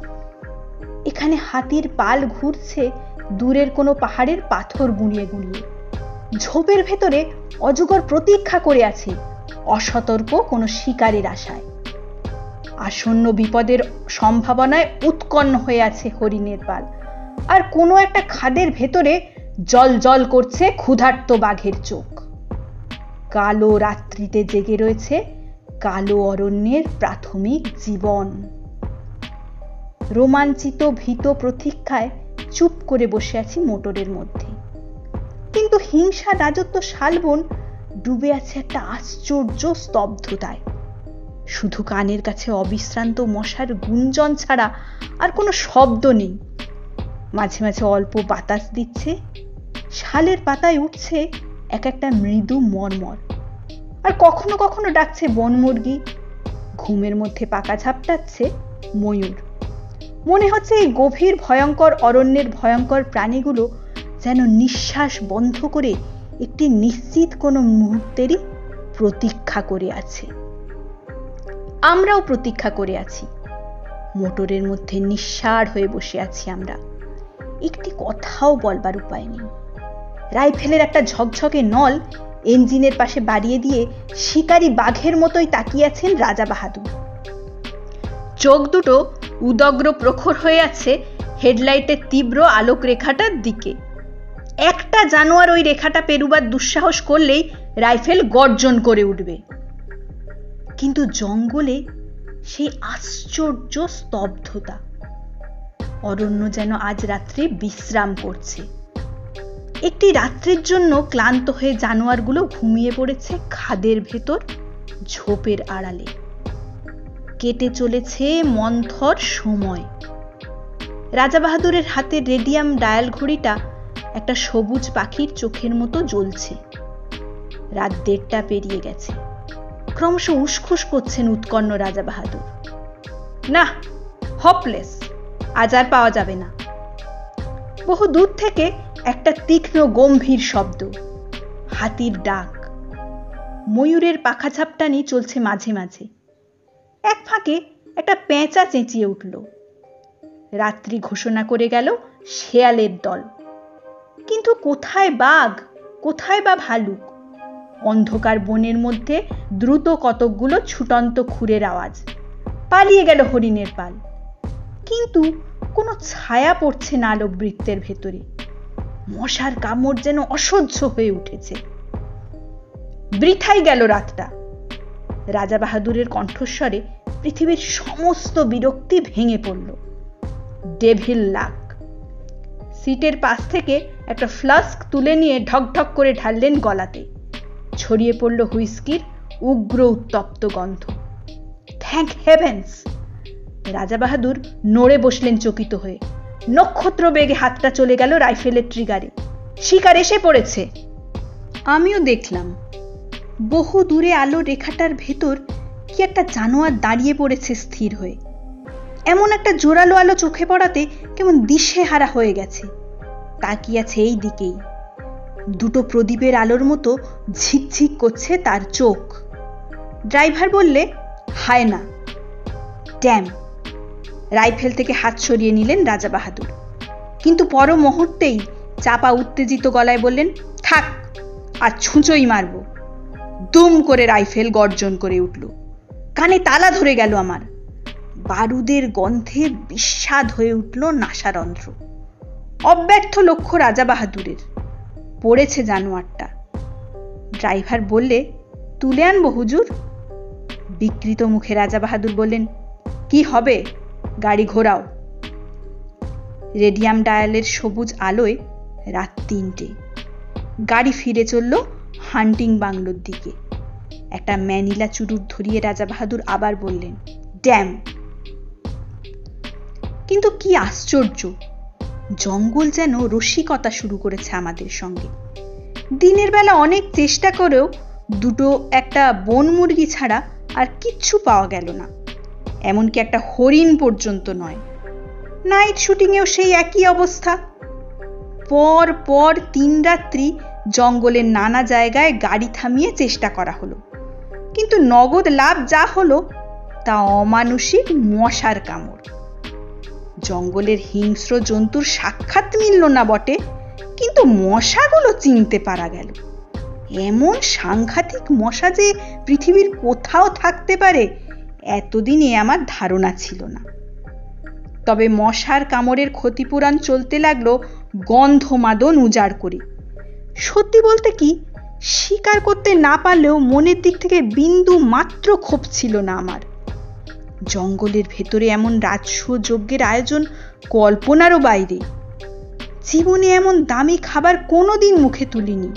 এখানে হাতির পাল ঘুরছে দূরের কোনো পাহাড়ের পাথর গুঁড়িয়ে গুঁড়িয়ে। ঝোপের ভেতরে অজগর প্রতীক্ষা করে আছে অসতর্ক কোনো শিকারের আশায়। আসন্ন বিপদের সম্ভাবনায় উৎকণ্ঠ হয়ে আছে হরিণের পাল। আর কোনো একটা খাদের ভেতরে জল জল করছে ক্ষুধার্ত বাঘের চোখ। কালো রাত্রিতে জেগে রয়েছে কালো অরণ্যের প্রাথমিক জীবন। রোমাঞ্চিত ভীত প্রতীক্ষায় চুপ করে বসে আছি মোটরের মধ্যে। কিন্তু হিংসা রাজত্ব শালবন ডুবে আছে একটা আশ্চর্য স্তব্ধতায়। শুধু কানের কাছে অবিশ্রান্ত মশার গুঞ্জন ছাড়া আর কোনো শব্দ নেই। মাঝে মাঝে অল্প বাতাস দিচ্ছে, শালের পাতায় উঠছে এক একটা মৃদু মর্মর। আর কখনো কখনো ডাকছে বনমুরগি, ঘুমের মধ্যে পাকা ঝাপটাচ্ছে ময়ূর। মনে হচ্ছে এই গভীর ভয়ঙ্কর অরণ্যের ভয়ঙ্কর প্রাণীগুলো যেন নিঃশ্বাস বন্ধ করে একটি নিশ্চিত কোনো মুহূর্তেরই প্রতীক্ষা করে আছে। আমরাও প্রতীক্ষা করে আছি। মোটরের মধ্যে নিঃসাড় হয়ে বসে আছি আমরা। একটি কথাও বলবার উপায় নেই। রাইফেলের একটা ঝকঝকে নল ইঞ্জিনের পাশে বাড়িয়ে দিয়ে শিকারী বাঘের মতোই তাকিয়ে আছেন রাজা বাহাদুর। চোখ দুটো উদগ্র প্রখর হয়ে আছে হেডলাইটের তীব্র আলোক রেখাটার দিকে। একটা জানোয়ার ওই রেখাটা পেরুবার দুঃসাহস করলেই রাইফেল গর্জন করে উঠবে। কিন্তু জঙ্গলে সেই আশ্চর্য স্তব্ধতা। অরণ্য যেন আজ রাত্রে বিশ্রাম করছে। একটি রাত্রের জন্য ক্লান্ত হয়ে জানোয়ারগুলো ঘুমিয়ে পড়েছে খাদের ভেতর ঝোপের আড়ালে। কেটে চলেছে মন্থর সময়। রাজা বাহাদুরের হাতের রেডিয়াম ডায়াল ঘড়িটা একটা সবুজ পাখির চোখের মতো জ্বলছে। রাত 1:30 পেরিয়ে গেছে। ক্রমশ উসখুস করছেন উৎকণ্ঠ রাজা বাহাদুর। না, হপলেস, আজ আর পাওয়া যাবে না। বহু দূর থেকে একটা তীক্ষ্ণ গম্ভীর শব্দ, হাতির ডাক, ময়ূরের পাখা ঝাপটানি চলছে মাঝে মাঝে। এক ফাঁকে একটা পেঁচা চেঁচিয়ে উঠল। রাত্রি ঘোষণা করে গেল শেয়ালের দল। কিন্তু কোথায় বাঘ, কোথায় বা ভালুক? অন্ধকার বনের মধ্যে দ্রুত কতকগুলো ছুটন্ত খুরের আওয়াজ। পালিয়ে গেল হরিণের পাল। কিন্তু কোনো ছায়া পড়ছে না আলোকবৃত্তের ভেতরে। মশার কামড় যেন অসহ্য হয়ে উঠেছে। বৃথাই গেল রাতটা। রাজা বাহাদুরের কণ্ঠস্বরে পৃথিবীর সমস্ত বিরক্তি ভেঙে পড়ল। ডেভিল লাক। সিটের পাশ থেকে একটা ফ্লাস্ক তুলে নিয়ে ঢকঢক করে ঢাললেন গলাতে। ছড়িয়ে পড়ল হুইস্কির উগ্র উত্তপ্ত গন্ধ। Thank heavens! রাজা বাহাদুর নড়ে বসলেন চকিত হয়ে। নক্ষত্র বেগে হাতটা চলে গেল রাইফেলের ট্রিগারে। শিকার এসে পড়েছে। আমিও দেখলাম বহু দূরে আলো রেখাটার ভেতর কি একটা জানোয়ার দাঁড়িয়ে পড়েছে স্থির হয়ে। এমন একটা জোরালো আলো চোখে পড়াতে কেমন দিশেহারা হয়ে গেছে। তাকিয়ে আছে এই দিকেই। দুটো প্রদীপের আলোর মতো ঝিকঝিক করছে তার চোখ। ড্রাইভার বললে, হায় না। ড্যাম! রাইফেল থেকে হাত সরিয়ে নিলেন রাজা বাহাদুর। কিন্তু পর মুহূর্তেই চাপা উত্তেজিত গলায় বললেন, থাক, আর ছুঁচোই মারব। দুম করে রাইফেল গর্জন করে উঠল। কানে তালা ধরে গেল আমার। বারুদের গন্ধে বিস্বাদ হয়ে উঠল নাসারন্ধ্র। অব্যর্থ লক্ষ্য রাজা বাহাদুরের। পড়েছে জানোয়ারটা। ড্রাইভার বললে, তুলে আনবো হুজুর? বিকৃত মুখে রাজা বাহাদুর বললেন, কি হবে, গাড়ি ঘোরাও। রেডিয়াম ডায়ালের সবুজ আলোয় রাত 3টে। গাড়ি ফিরে চলল হান্টিং বাংলোর দিকে। একটা ম্যানিলা চুরুট ধরিয়ে রাজা বাহাদুর আবার বললেন, ড্যাম! কিন্তু কি আশ্চর্য, জঙ্গল যেন রসিকতা শুরু করেছে আমাদের সঙ্গে। দিনের বেলা অনেক চেষ্টা করেও দুটো একটা বন মুরগি ছাড়া আর কিচ্ছু পাওয়া গেল না। এমনকি একটা হরিণ পর্যন্ত নয়। নাইট শুটিংয়েও সেই একই অবস্থা। পর পর 3 রাত্রি জঙ্গলের নানা জায়গায় গাড়ি থামিয়ে চেষ্টা করা হলো। কিন্তু নগদ লাভ যা হলো তা অমানুষিক মশার কামড়। জঙ্গলের হিংস্র জন্তুর সাক্ষাৎ মিলল না বটে, কিন্তু মশাগুলো চিনতে পারা গেল। এমন সাংঘাতিক মশা যে পৃথিবীর কোথাও থাকতে পারে এতদিনে আমার ধারণা ছিল না। তবে মশার কামড়ের ক্ষতিপূরণ চলতে লাগলো গন্ধমাদন উজাড় করে। সত্যি বলতে কি, শিকার করতে না পারলেও মনের দিক থেকে বিন্দু মাত্র ক্ষোভ ছিল না আমার। জঙ্গলের ভেতরে এমন রাজস্ব যজ্ঞের আয়োজন কল্পনারও বাইরে। জীবনে এমন দামি খাবার কোনোদিন মুখে তুলিনি।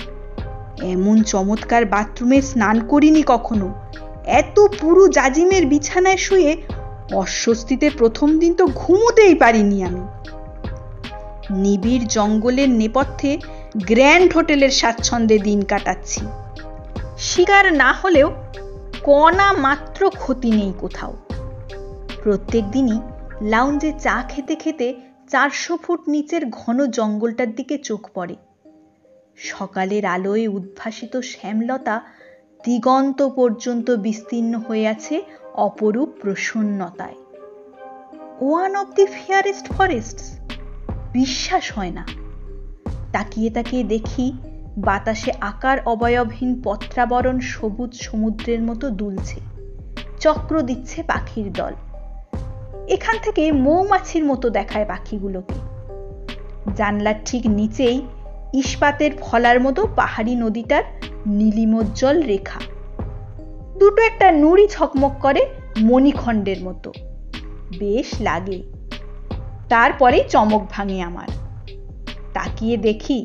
এমন চমৎকার বাথরুমে স্নান করিনি কখনো। এত পুরু জাজিমের বিছানায় শুয়ে অস্বস্তিতে প্রথম দিন তো ঘুমোতেই পারিনি আমি। নিবিড় জঙ্গলের নেপথ্যে গ্র্যান্ড হোটেলের স্বাচ্ছন্দ্যে দিন কাটাচ্ছি। শিকার না হলেও কণা মাত্র ক্ষতি নেই কোথাও। প্রত্যেক দিনই লাউঞ্জে চা খেতে খেতে 400 ফুট নিচের ঘন জঙ্গলটার দিকে চোখ পড়ে। সকালের আলোয় উদ্ভাসিত শ্যামলতা দিগন্ত পর্যন্ত বিস্তীর্ণ হয়ে আছে অপরূপ প্রসন্নতায়। One of the fairest forests! বিশ্বাস হয় না। তাকিয়ে তাকিয়ে দেখি বাতাসে আকার অবয়বহীন পত্রাবরণ সবুজ সমুদ্রের মতো দুলছে। চক্র দিচ্ছে পাখির দল। এখান থেকে মৌমাছির মতো দেখায় পাখিগুলোকে। জানলার ঠিক নিচেই ইস্পাতের ফলার মতো পাহাড়ি নদীটার নীলিমোজ্জ্বল রেখা। দুটো একটা নুড়ি ঝকমক করে মণিখণ্ডের মতো। বেশ লাগে। তারপরেই চমক ভাঙে আমার। তাকিয়ে দেখি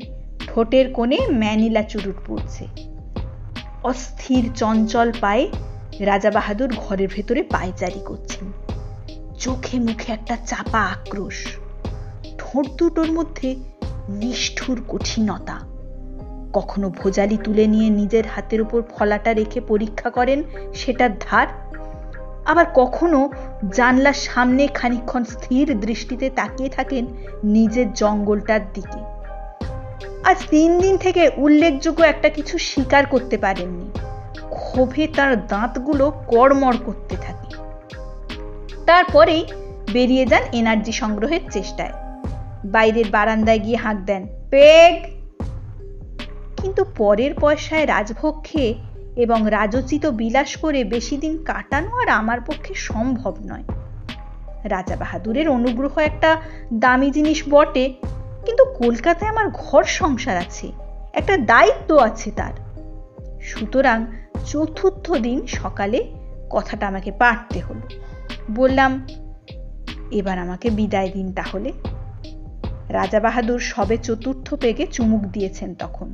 ঠোঁটের কোণে ম্যানিলা চুরুট পড়ছে। অস্থির চঞ্চল পায়ে রাজা বাহাদুর ঘরের ভেতরে পায়চারি করছেন। চোখে মুখে একটা চাপা আক্রোশ, ঠোঁট দুটোর মধ্যে নিষ্ঠুর কঠিনতা। কখনো ভোজালি তুলে নিয়ে নিজের হাতের উপর ফলাটা রেখে পরীক্ষা করেন সেটার ধার, আবার কখনো জানলার সামনে খানিকক্ষণ স্থির দৃষ্টিতে তাকিয়ে থাকেন নিজের জঙ্গলটার দিকে। আজ 3 দিন থেকে উল্লেখযোগ্য একটা কিছু স্বীকার করতে পারেননি। ক্ষোভে তার দাঁতগুলো কড়মড় করতে থাকে। তারপরেই বেরিয়ে যান এনার্জি সংগ্রহের চেষ্টায়। বাইরের বারান্দায় গিয়ে হাঁক দেন, পেগ। কিন্তু পরের পয়সায় রাজভোগ খেয়ে এবং রাজোচিত বিলাস করে বেশি দিন কাটানো আর আমার পক্ষে সম্ভব নয়। রাজা বাহাদুরের অনুগ্রহ একটা দামি জিনিস বটে, কিন্তু কলকাতায় আমার ঘর সংসার আছে, একটা দায়িত্ব আছে তার। সুতরাং 4র্থ দিন সকালে কথাটা আমাকে পাড়তে হলো। বললাম, এবার আমাকে বিদায় দিন তাহলে। রাজা বাহাদুর সবে 4র্থ পেগে চুমুক দিয়েছেন তখন।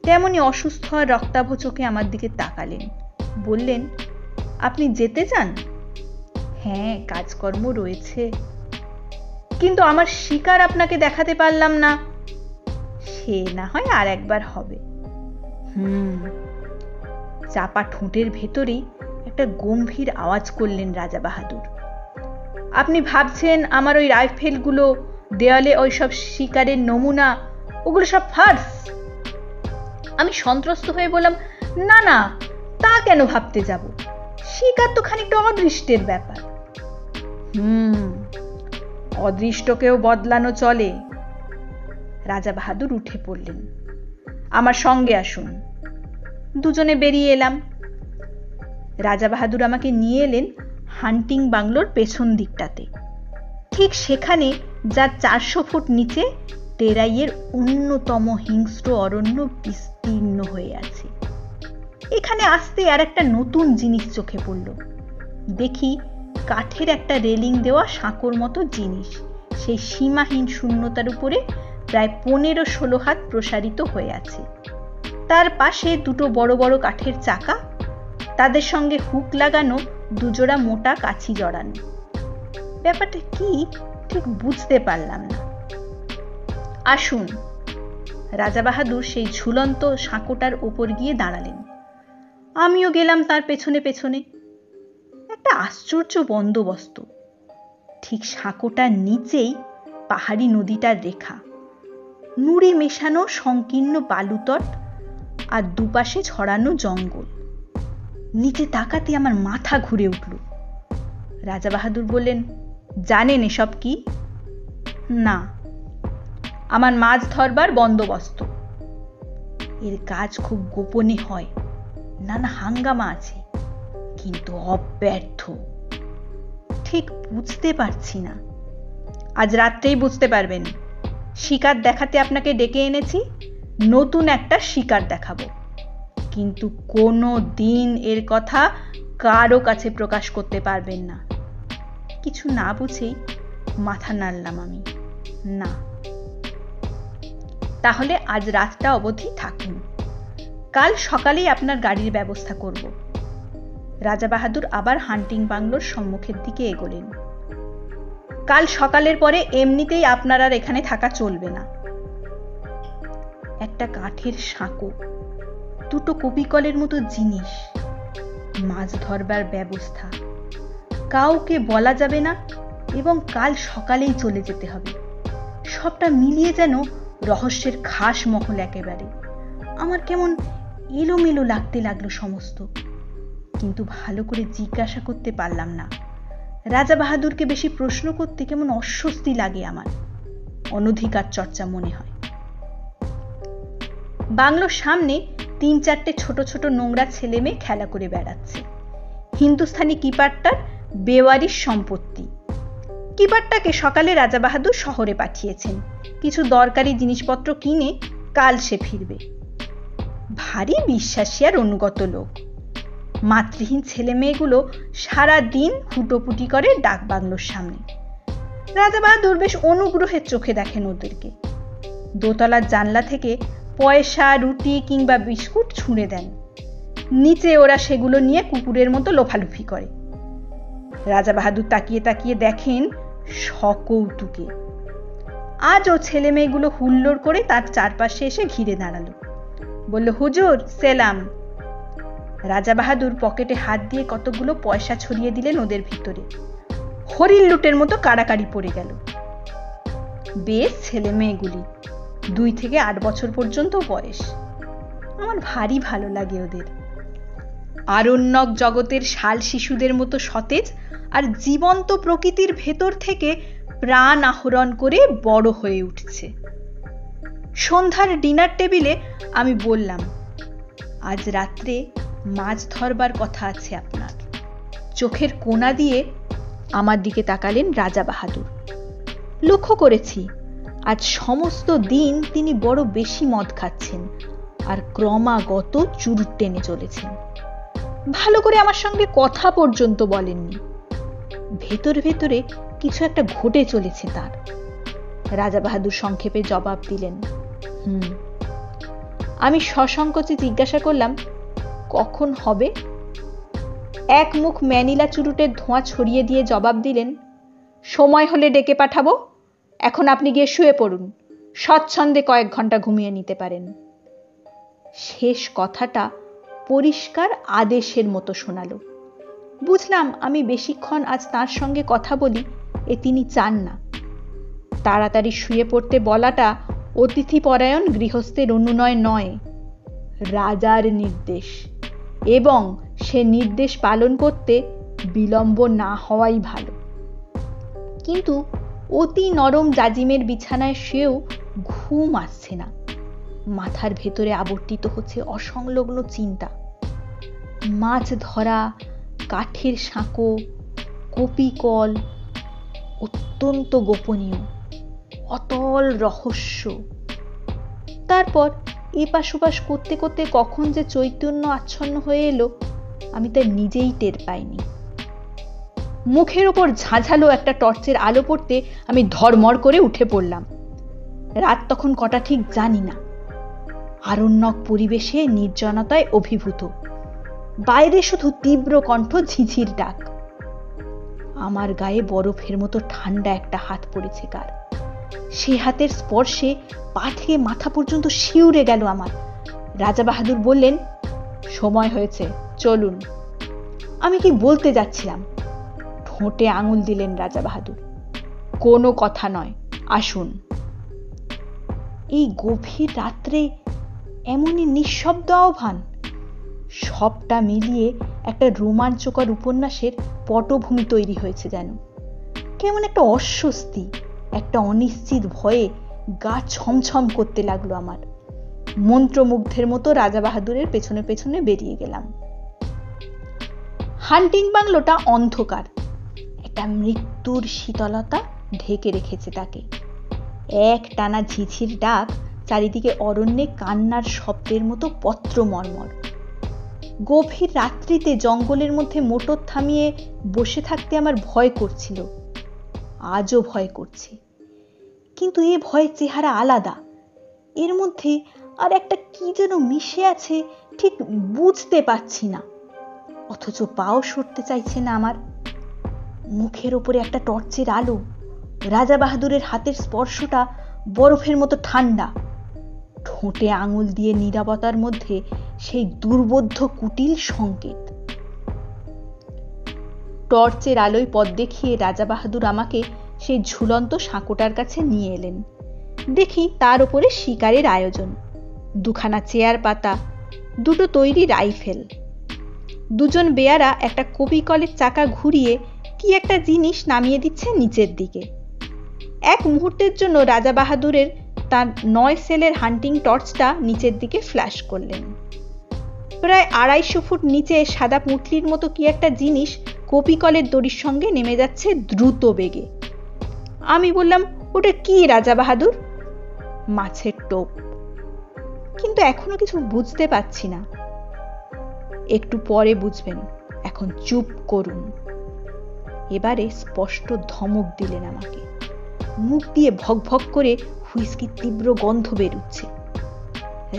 তেমনি অসুস্থ আর রক্তাভ চোখে আমার দিকে তাকালেন। বললেন, আপনি যেতে চান? হ্যাঁ, কাজকর্ম রয়েছে, কিন্তু আমার শিকার আপনাকে দেখাতে পারলাম না। সে না হয় আর একবার হবে। চাপা ঠোঁটের ভেতরেই একটা গম্ভীর আওয়াজ করলেন রাজা বাহাদুর। আপনি ভাবছেন আমার ওই রাইফেলগুলো, দেওয়ালে ওই সব শিকারের নমুনা, ওগুলো সব ফার্স? আমি সন্ত্রস্ত হয়ে বললাম, না না, তা কেন ভাবতে যাব? শিকার তো খানিকটা অদৃষ্টের ব্যাপার। অদৃষ্টকেও বদলানো চলে। রাজা বাহাদুর উঠে পড়লেন। আমার সঙ্গে আসুন। দুজনে বেরিয়ে এলাম। রাজা বাহাদুর আমাকে নিয়ে এলেন হান্টিং বাংলোর পেছন দিকটাতে। ঠিক সেখানে, যার 400 ফুট নিচে টেরাইয়ের অন্যতম হিংস্র অরণ্য বিস্তীর্ণ হয়ে আছে। এখানে আসতে আর একটা নতুন জিনিস চোখে পড়ল। দেখি কাঠের একটা রেলিং দেওয়া সাঁকোর মতো জিনিস সেই সীমাহীন শূন্যতার উপরে প্রায় 15-16 হাত প্রসারিত হয়ে আছে। তার পাশে 2টো বড় বড় কাঠের চাকা, তাদের সঙ্গে হুক লাগানো 2 জোড়া মোটা কাছি জড়ানো। ব্যাপারটা কি ঠিক বুঝতে পারলাম না। আসুন। রাজা বাহাদুর সেই ঝুলন্ত সাঁকোটার ওপর গিয়ে দাঁড়ালেন। আমিও গেলাম তার পেছনে পেছনে। একটা আশ্চর্য বন্দোবস্ত। ঠিক সাঁকোটার নিচেই পাহাড়ি নদীটার রেখা, নুড়ি মেশানো সংকীর্ণ বালুতট আর দুপাশে ছড়ানো জঙ্গল। নিচে তাকাতে আমার মাথা ঘুরে উঠল। রাজা বাহাদুর বললেন, জানেন এসব কি? না। আমার মাছ ধরবার বন্দোবস্ত। এর কাজ খুব গোপনে হয়, নানা হাঙ্গামা আছে, কিন্তু অব্যর্থ। ঠিক বুঝতে পারছি না। আজ রাত্রেই বুঝতে পারবেন। শিকার দেখাতে আপনাকে ডেকে এনেছি, নতুন একটা শিকার দেখাবো, কিন্তু কোনো দিন এর কথা কারো কাছে প্রকাশ করতে পারবেন না। কিছু না বুঝেই মাথা নাড়লাম আমি। না। তাহলে আজ রাতটা অবধি থাকুন, কাল সকালেই আপনার গাড়ির ব্যবস্থা করব। রাজা বাহাদুর আবার হান্টিং বাংলোর সম্মুখের দিকে এগোলেন। কাল সকালের পরে এমনিতেই আপনার আর এখানে থাকা চলবে না। একটা কাঠের সাঁকো, 2টো কপিকলের মতো জিনিস, মাছ ধরবার ব্যবস্থা, কাউকে বলা যাবে না এবং কাল সকালেই চলে যেতে হবে। সবটা মিলিয়ে যেন রহস্যের খাস মহল একেবারে। আমার কেমন এলোমেলো লাগতে লাগলো সমস্ত, কিন্তু ভালো করে জিজ্ঞাসা করতে পারলাম না। রাজা বাহাদুরকে বেশি প্রশ্ন করতে কেমন অস্বস্তি লাগে আমার, অনধিকার চর্চা মনে হয়। বাংলোর সামনে 3-4টে ছোট ছোট নোংরা ছেলে মেয়ে খেলা করে বেড়াচ্ছে। হিন্দুস্থানি কিপারটার বেওয়ারিশ সম্পত্তি। কিপারটাকে সকালে রাজা বাহাদুর শহরে পাঠিয়েছেন, কিছু দরকারি জিনিসপত্র কিনে কাল সে ফিরবে। ভারী বিশ্বাসী আর অনুগত লোক। মাতৃহীন ছেলে মেয়েগুলো সারা দিন হুটোপুটি করে ডাক বাংলোর সামনে। রাজা বাহাদুর বেশ অনুগ্রহের চোখে দেখেন ওদেরকে। দোতলার জানলা থেকে পয়সা, রুটি কিংবা বিস্কুট ছুঁড়ে দেন। নিচে ওরা সেগুলো নিয়ে কুকুরের মতো লোফালুফি করে। রাজা বাহাদুর তাকিয়ে তাকিয়ে দেখেন সকৌতুকে। আজও ছেলে মেয়েগুলো হুল্লোড় করে তার চারপাশে এসে ঘিরে দাঁড়ালো। বলল, হুজুর সেলাম। রাজা বাহাদুর পকেটে হাত দিয়ে কতগুলো পয়সা ছড়িয়ে দিলেন ওদের ভিতরে। হরিণ লুটের মতো কাড়াকাড়ি পড়ে গেল। বেশ ছেলে মেয়েগুলি, 2 থেকে 8 বছর পর্যন্ত বয়স। আমার ভারী ভালো লাগে ওদের। আরণ্যক জগতের শাল শিশুদের মতো সতেজ আর জীবন্ত প্রকৃতির ভেতর থেকে প্রাণ আহরণ করে বড় হয়ে উঠছে। সন্ধ্যার ডিনার টেবিলে আমি বললাম, আজ রাত্রে মাছ ধরবার কথা আছে আপনার। চোখের কোণা দিয়ে আমার দিকে তাকালেন রাজা বাহাদুর। লক্ষ্য করেছি আজ সমস্ত দিন তিনি বড় বেশি মদ খাচ্ছেন আর ক্রমাগত চুরুট টেনে চলেছেন। ভালো করে আমার সঙ্গে কথা পর্যন্ত বলেননি। ভেতরে ভেতরে কিছু একটা ঘটে চলেছে তার। রাজা বাহাদুর সংক্ষেপে জবাব দিলেন, আমি সসংকোচে জিজ্ঞাসা করলাম, কখন হবে? এক মুখ ম্যানিলা চুরুটের ধোঁয়া ছড়িয়ে দিয়ে জবাব দিলেন, সময় হলে ডেকে পাঠাবো, এখন আপনি গিয়ে শুয়ে পড়ুন, স্বচ্ছন্দে কয়েক ঘন্টা ঘুমিয়ে নিতে পারেন। শেষ কথাটা পরিষ্কার আদেশের মতো শোনালো। বুঝলাম আমি বেশিক্ষণ আজ তার সঙ্গে কথা বলি এ তিনি চান না। তাড়াতাড়ি শুয়ে পড়তে বলাটা অতিথিপরায়ণ গৃহস্থের অনুনয় নয়, রাজার নির্দেশ, এবং সে নির্দেশ পালন করতে বিলম্ব না হওয়াই ভালো। কিন্তু অতি নরম জাজিমের বিছানায় শুয়েও ঘুম আসছে না। মাথার ভেতরে আবর্তিত হচ্ছে অসংলগ্ন চিন্তা। মাছ ধরা, কাঠের সাঁকো, কপিকল, অত্যন্ত গোপনীয়, অতল রহস্য। তারপর এপাশ ওপাশ করতে করতে কখন যে চৈতন্য আচ্ছন্ন হয়ে এলো আমি তা নিজেই টের পাইনি। মুখের ওপর ঝাঁঝালো একটা টর্চের আলো পড়তে আমি ধড়মড় করে উঠে পড়লাম। রাত তখন কটা ঠিক জানি না। আরণ্যক পরিবেশে নির্জনতায় অভিভূত। বাইরে শুধু তীব্র কণ্ঠ ঝিঝির ডাক। আমার গায়ে বরফের মতো ঠান্ডা একটা হাত পড়েছে কার। সে হাতের স্পর্শে পা থেকে মাথা পর্যন্ত শিউরে গেল আমার। রাজা বাহাদুর বললেন, সময় হয়েছে, চলুন। আমি কি বলতে যাচ্ছিলাম, ঠোঁটে আঙুল দিলেন রাজা বাহাদুর। কোনো কথা নয়, আসুন। এই গভীর রাত্রে এমনই নিঃশব্দ আহ্বান, সবটা মিলিয়ে একটা রোমাঞ্চকর উপন্যাসের পটভূমি তৈরি হয়েছে যেন। কেমন একটা অস্বস্তি, একটা অনিশ্চিত ভয়ে গা ছমছম করতে লাগলো আমার। মন্ত্রমুগ্ধের মতো রাজা বাহাদুরের পেছনে পেছনে বেরিয়ে গেলাম। হান্টিং বাংলোটা অন্ধকার, একটা মৃত্যুর শীতলতা ঢেকে রেখেছে তাকে। এক টানা ঝিঝির ডাক, চারিদিকে অরণ্যে কান্নার শব্দের মতো পত্র মর্মর। গভীর রাত্রিতে জঙ্গলের মধ্যে মোটর থামিয়ে বসে থাকতে আমার ভয় করছিল, আজও ভয় করছে। কিন্তু এ ভয়ের চেহারা আলাদা, এর মধ্যে আর একটা কি যেন মিশে আছে, ঠিক বুঝতে পারছি না। অথচ পাও সরতে চাইছে না আমার। মুখের ওপরে একটা টর্চের আলো, রাজা বাহাদুরের হাতের স্পর্শটা বরফের মতো ঠান্ডা। ঠোঁটে আঙুল দিয়ে নীরবতার মধ্যে সেই দুর্বোধ্য কুটিল সংকেত। টর্চের আলোয় পথ দেখিয়ে রাজা বাহাদুর আমাকে সেই ঝুলন্ত সাঁকোটার কাছে নিয়ে এলেন। দেখি তার উপরে শিকারের আয়োজন, দুখানা চেয়ার পাতা, দুটো তৈরি রাইফেল। দুজন বেয়ারা একটা কপিকলের চাকা ঘুরিয়ে কি একটা জিনিস নামিয়ে দিচ্ছে নিচের দিকে। এক মুহূর্তের জন্য রাজা বাহাদুরের তার 9 সেলের হান্টিং টর্চটা নিচের দিকে ফ্ল্যাশ করলেন। প্রায় 250 ফুট নিচে সাদা পুঁটলির মতো কি একটা জিনিস কপিকলের দড়ির সঙ্গে নেমে যাচ্ছে দ্রুত বেগে। আমি বললাম, ওটা কি রাজা বাহাদুর? মাছের টোপ। কিন্তু এখনো কিছু বুঝতে পারছি না। একটু পরে বুঝবেন, এখন চুপ করুন। এবারে স্পষ্ট ধমক দিলেন আমাকে। মুখ দিয়ে ভক ভক করে হুইস্কির তীব্র গন্ধ বেরুচ্ছে।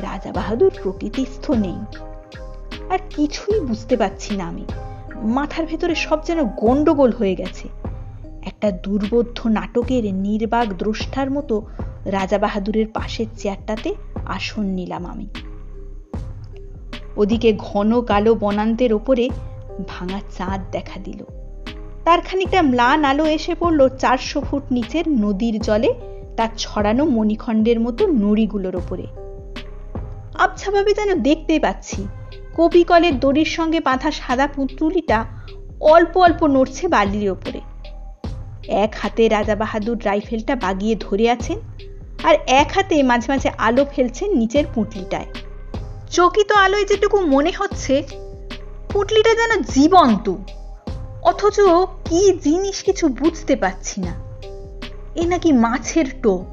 রাজা বাহাদুর প্রকৃতিস্থ নেই। আর কিছুই বুঝতে পারছি না আমি। মাথার ভেতরে সব যেন গন্ডগোল হয়ে গেছে। একটা দুর্বোধ্য নাটকের নির্বাক দ্রষ্টার মতো রাজা বাহাদুরের পাশের চেয়ারটাতে আসন নিলাম আমি। ওদিকে ঘন কালো বনান্তের ওপরে ভাঙা চাঁদ দেখা দিল। তার খানিকটা ম্লান আলো এসে পড়ল 400 ফুট নিচের নদীর জলে তার ছড়ানো মণিখণ্ডের মতো নুড়িগুলোর ওপরে। আবছাভাবে যেন দেখতে পাচ্ছি কপিকলের দড়ির সঙ্গে বাঁধা সাদা পুঁটুলিটা অল্প অল্প নড়ছে বালির ওপরে। এক হাতে রাজা বাহাদুর রাইফেলটা বাগিয়ে ধরে আছেন, আর এক হাতে মাঝে মাঝে আলো ফেলছেন নিচের পুঁটলিটায়। চকিত আলোয় যেটুকু মনে হচ্ছে পুঁটলিটা যেন জীবন্ত, অথচ কি জিনিস কিছু বুঝতে পারছি না। এ নাকি মাছের টোপ,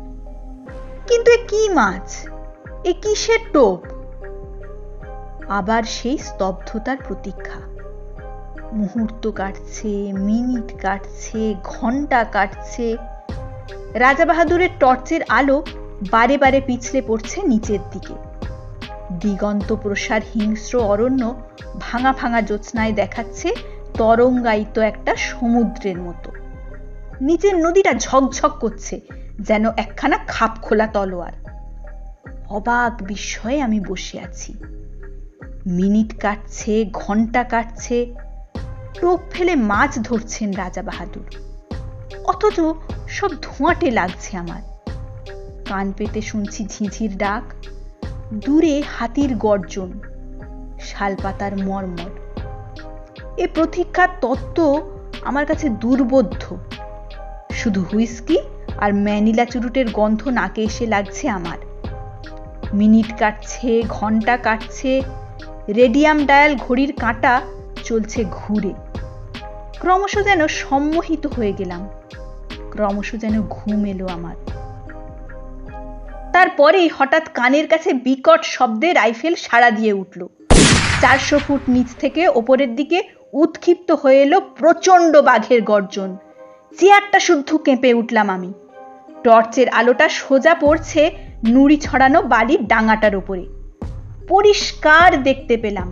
কিন্তু এ কি মাছ, এ কিসের টোপ? আবার সেই স্তব্ধতার প্রতীক্ষা। মুহূর্ত কাটছে, মিনিট কাটছে, ঘন্টা কাটছে। রাজা বাহাদুরের টর্চের আলো বারে বারে পিছলে পড়ছে নিচের দিকে। দিগন্ত প্রসার হিংস্র অরণ্য ভাঙা ভাঙা জ্যোৎস্নায় দেখাচ্ছে তরঙ্গায়িত একটা সমুদ্রের মতো। নিচের নদীটা ঝকঝক করছে যেন একখানা খাপ খোলা তলোয়ার। অবাক বিস্ময়ে আমি বসে আছি। মিনিট কাটছে, ঘন্টা কাটছে, টোপ ফেলে মাছ ধরছেন রাজা বাহাদুর, অথচ সব ধোঁয়াটে লাগছে আমার। কান পেতে শুনছি ঝিঁঝির ডাক, দূরে হাতির গর্জন, শালপাতার মর্মর। এ প্রতীক্ষার তত্ত্ব আমার কাছে দুর্বোধ্য। শুধু হুইস্কি আর ম্যানিলা চুরুটের গন্ধ নাকে এসে লাগছে আমার। মিনিট কাটছে, ঘন্টা কাটছে, রেডিয়াম ডায়াল ঘড়ির কাঁটা চলছে ঘুরে। ক্রমশ যেন সম্মোহিত হয়ে গেলাম, ক্রমশ যেন ঘুম এলো আমার। তারপরেই হঠাৎ কানের কাছে বিকট শব্দে রাইফেল সাড়া দিয়ে উঠল। 400 ফুট নিচ থেকে ওপরের দিকে উৎক্ষিপ্ত হয়ে এলো প্রচন্ড বাঘের গর্জন। চেয়ারটা শুদ্ধ কেঁপে উঠলাম আমি। টর্চের আলোটা সোজা পড়ছে নুড়ি ছড়ানো বালির ডাঙাটার উপরে। পরিষ্কার দেখতে পেলাম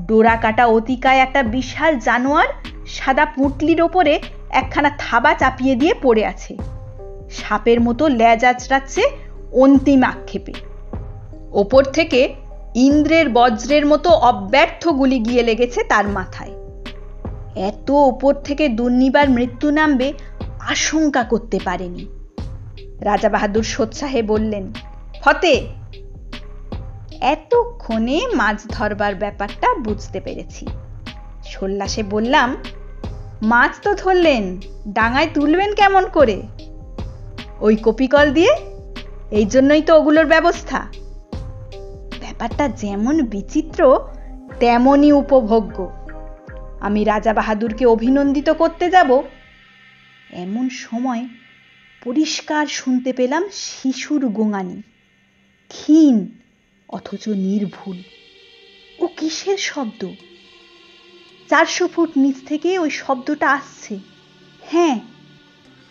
ডোরা কাটা অতিকায় একটা বিশাল জানোয়ার সাদা পুঁটলির ওপরে একখানা থাবা চাপিয়ে দিয়ে পড়ে আছে। সাপের মতো লেজ আঁচড়াচ্ছে অন্তিম আক্ষেপে। ওপর থেকে ইন্দ্রের বজ্রের মতো অব্যর্থ গুলি গিয়ে লেগেছে তার মাথায়। এত ওপর থেকে দুর্নিবার মৃত্যু নামবে আশঙ্কা করতে পারেনি। রাজা বাহাদুর সোৎসাহে বললেন, ফতে। এতক্ষণে মাছ ধরবার ব্যাপারটা বুঝতে পেরেছি। সোল্লাসে বললাম, মাছ তো ধরলেন, ডাঙায় তুলবেন কেমন করে? ওই কপিকল দিয়ে, এই জন্যই তো ওগুলোর ব্যবস্থা। ব্যাপারটা যেমন বিচিত্র তেমনই উপভোগ্য। আমি রাজা বাহাদুরকে অভিনন্দিত করতে যাব, এমন সময় পরিষ্কার শুনতে পেলাম শিশুর গোঙানি, ক্ষীণ অথচ নির্ভুল। ও কিসের শব্দ? 400 ফুট নিচ থেকে ওই শব্দটা আসছে। হ্যাঁ,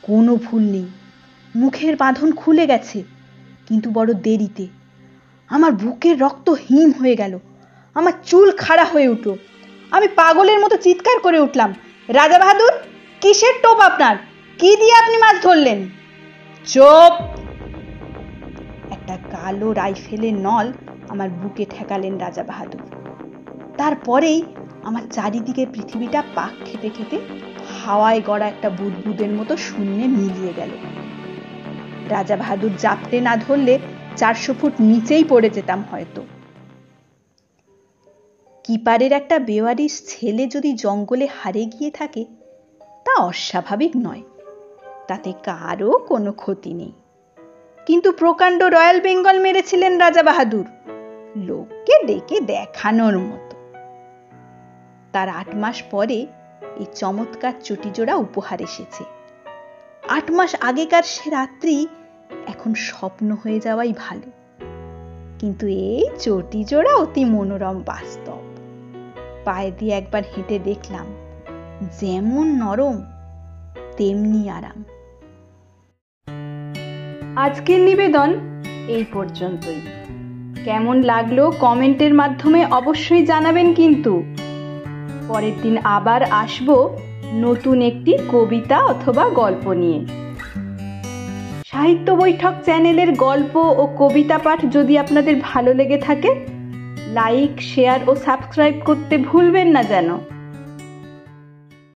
কোনো ভুল নেই, মুখের বাঁধন খুলে গেছে, কিন্তু বড় দেরিতে। আমার বুকের রক্ত হিম হয়ে গেল, আমার চুল খাড়া হয়ে উঠল। আমি পাগলের মতো চিৎকার করে উঠলাম, রাজা বাহাদুর, কিসের টোপ আপনার? কি দিয়ে আপনি মাছ ধরলেন? চুপ! একটা কালো রাইফেলের নল আমার বুকে ঠেকালেন রাজা বাহাদুর। তারপরেই আমার চারিদিকে পৃথিবীটা পাক খেতে খেতে হাওয়ায় গড়া একটা বুদবুদের মতো শূন্যে মিলিয়ে গেল। রাজা বাহাদুর জাপটে না ধরলে 400 ফুট নিচেই পড়ে যেতাম হয়তো। কিপারের একটা বেওয়ারিশ ছেলে যদি জঙ্গলে হারে গিয়ে থাকে তা অস্বাভাবিক নয়, তাতে কারও কোনো ক্ষতি নেই। কিন্তু প্রকাণ্ড রয়্যাল বেঙ্গল মেরেছিলেন রাজা বাহাদুর, লোককে ডেকে দেখানোর মতো। তার 8 মাস পরে এই চমৎকার চটিজোড়া উপহার এসেছে। 8 মাস আগেকার সে রাত্রি এখন স্বপ্ন হয়ে যাওয়াই ভালো। কিন্তু এই চটিজোড়া অতি মনোরম বাস্তব। পায়ে দিয়ে একবার হেঁটে দেখলাম, যেমন নরম তেমনি আরাম। আজকের নিবেদন এই পর্যন্তই। কেমন লাগলো কমেন্টের মাধ্যমে অবশ্যই জানাবেন কিন্তু। পরের দিন আবার আসব নতুন একটি কবিতা অথবা গল্প নিয়ে। সাহিত্য বৈঠক চ্যানেলের গল্প ও কবিতা পাঠ যদি আপনাদের ভালো লেগে থাকে, লাইক, শেয়ার ও সাবস্ক্রাইব করতে ভুলবেন না যেন।